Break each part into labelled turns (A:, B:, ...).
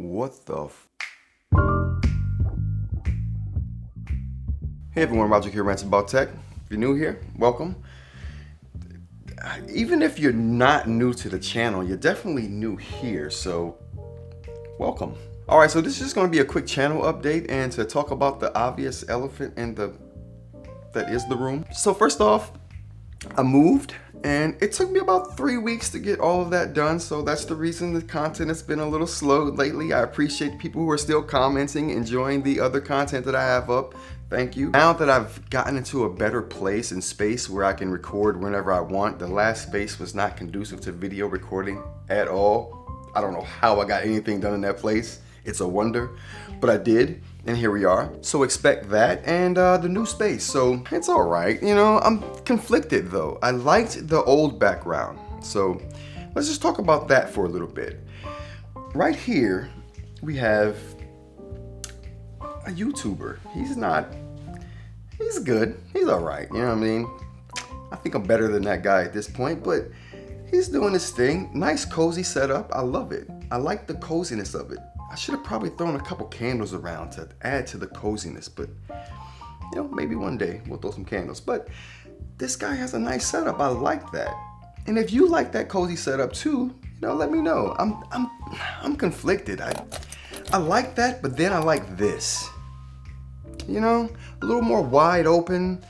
A: What the f? Hey everyone, Roger here, Rants About Tech. If you're new here, welcome. Even if you're not new to the channel, you're definitely new here, so welcome. Alright, so this is just going to be a quick channel update and to talk about the obvious elephant in that is the room. So first off, I moved and it took me about 3 weeks to get all of that done, so that's the reason the content has been a little slow lately. I appreciate people who are still commenting, enjoying the other content that I have up. Thank you. Now that I've gotten into a better place and space where I can record whenever I want, the last space was not conducive to video recording at all. I don't know how I got anything done in that place. It's a wonder, but I did. And here we are. So expect that and the new space. So it's all right. You know, I'm conflicted though. I liked the old background. So let's just talk about that for a little bit. Right here, we have a YouTuber. He's good. He's all right. You know what I mean? I think I'm better than that guy at this point, but he's doing his thing. Nice cozy setup. I love it. I like the coziness of it. I should have probably thrown a couple candles around to add to the coziness, but you know, maybe one day we'll throw some candles. But this guy has a nice setup. I like that. And if you like that cozy setup too, you know, let me know. I'm conflicted. I like that, but then I like this. You know, a little more wide open,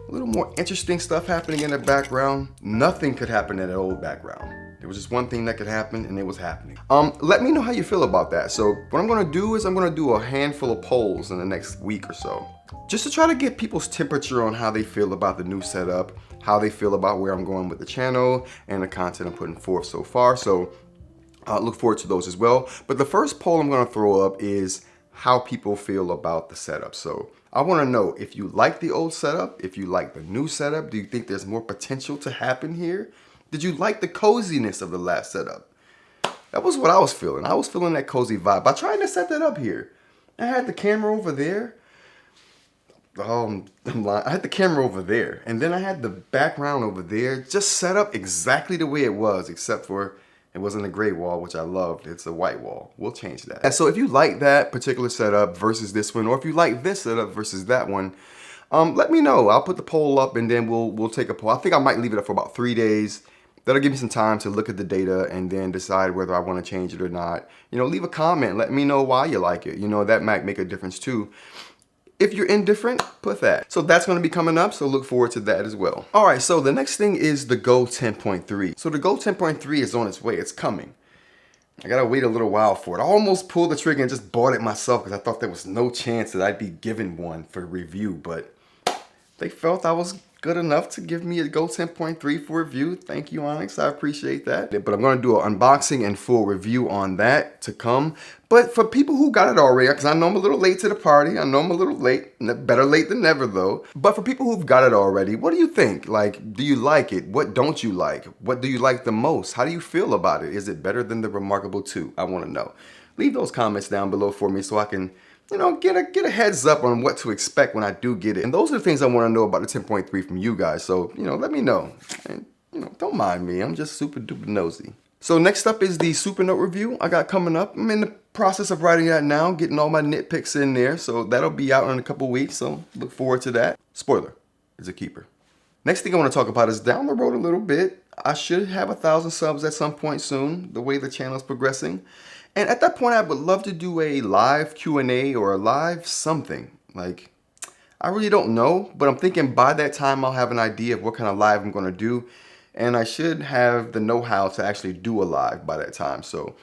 A: a little more interesting stuff happening in the background. Nothing could happen in the old background. There was just one thing that could happen and it was happening. Let me know how you feel about that. So what I'm gonna do is I'm gonna do a handful of polls in the next week or so, just to try to get people's temperature on how they feel about the new setup, how they feel about where I'm going with the channel and the content I'm putting forth so far. So look forward to those as well. But the first poll I'm gonna throw up is how people feel about the setup. So I wanna know if you like the old setup, if you like the new setup, do you think there's more potential to happen here? Did you like the coziness of the last setup? That was what I was feeling. I was feeling that cozy vibe by trying to set that up here. I had the camera over there. I'm lying. I had the camera over there, and then I had the background over there, just set up exactly the way it was, except for it wasn't a gray wall, which I loved. It's a white wall. We'll change that. And so if you like that particular setup versus this one, or if you like this setup versus that one, let me know. I'll put the poll up and then we'll take a poll. I think I might leave it up for about 3 days. That'll give me some time to look at the data and then decide whether I want to change it or not. You know, leave a comment. Let me know why you like it. You know, that might make a difference too. If you're indifferent, put that. So that's going to be coming up, so look forward to that as well. All right, so the next thing is the Go 10.3. So the Go 10.3 is on its way. It's coming. I got to wait a little while for it. I almost pulled the trigger and just bought it myself because I thought there was no chance that I'd be given one for review, but they felt I was good enough to give me a Go 10.3 for review. Thank you, Onyx. I appreciate that. But I'm going to do an unboxing and full review on that to come. But for people who got it already, because I know I'm a little late to the party. I know I'm a little late. Better late than never, though. But for people who've got it already, what do you think? Like, do you like it? What don't you like? What do you like the most? How do you feel about it? Is it better than the Remarkable 2? I want to know. Leave those comments down below for me so I can, you know, get a heads up on what to expect when I do get it. And those are the things I want to know about the 10.3 from you guys. So, you know, let me know. And, you know, don't mind me. I'm just super duper nosy. So next up is the Supernote review I got coming up. I'm in the process of writing that now, getting all my nitpicks in there. So that'll be out in a couple weeks. So look forward to that. Spoiler, it's a keeper. Next thing I want to talk about is down the road a little bit. I should have 1,000 subs at some point soon, the way the channel is progressing. And at that point, I would love to do a live Q&A or a live something. Like, I really don't know, but I'm thinking by that time, I'll have an idea of what kind of live I'm going to do. And I should have the know-how to actually do a live by that time. So,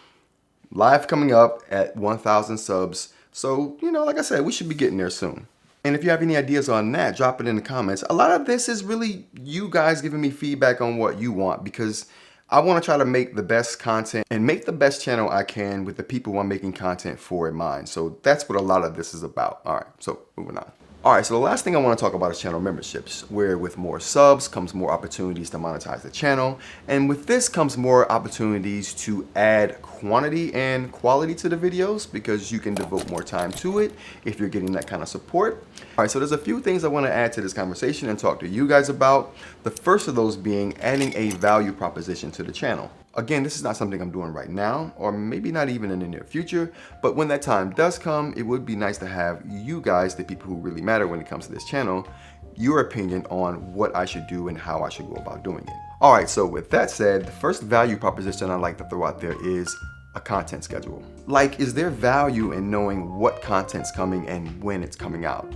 A: live coming up at 1,000 subs. So, you know, like I said, we should be getting there soon. And if you have any ideas on that, drop it in the comments. A lot of this is really you guys giving me feedback on what you want, because I want to try to make the best content and make the best channel I can with the people I'm making content for in mind. So that's what a lot of this is about. All right, so moving on. All right, so the last thing I want to talk about is channel memberships, where with more subs comes more opportunities to monetize the channel. And with this comes more opportunities to add quantity and quality to the videos because you can devote more time to it if you're getting that kind of support. All right, so there's a few things I want to add to this conversation and talk to you guys about. The first of those being adding a value proposition to the channel. Again, this is not something I'm doing right now, or maybe not even in the near future, but when that time does come, it would be nice to have you guys, the people who really matter when it comes to this channel, your opinion on what I should do and how I should go about doing it. All right, so with that said, the first value proposition I like to throw out there is a content schedule. Like, is there value in knowing what content's coming and when it's coming out?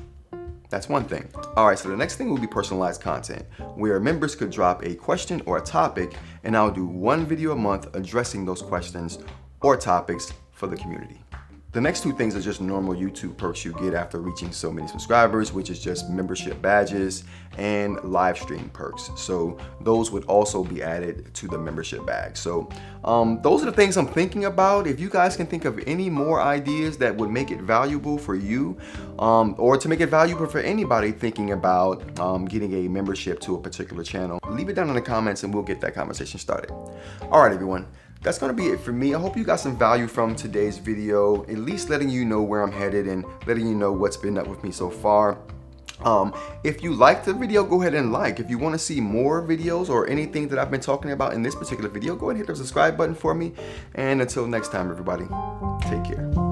A: That's one thing. All right, so the next thing will be personalized content, where members could drop a question or a topic, and I'll do one video a month addressing those questions or topics for the community. The next two things are just normal YouTube perks you get after reaching so many subscribers, which is just membership badges and live stream perks. So those would also be added to the membership bag. So those are the things I'm thinking about. If you guys can think of any more ideas that would make it valuable for you, or to make it valuable for anybody thinking about getting a membership to a particular channel, leave it down in the comments and we'll get that conversation started. All right, everyone. That's gonna be it for me. I hope you got some value from today's video, at least letting you know where I'm headed and letting you know what's been up with me so far. If you liked the video, go ahead and like. If you wanna see more videos or anything that I've been talking about in this particular video, go ahead and hit the subscribe button for me. And until next time, everybody, take care.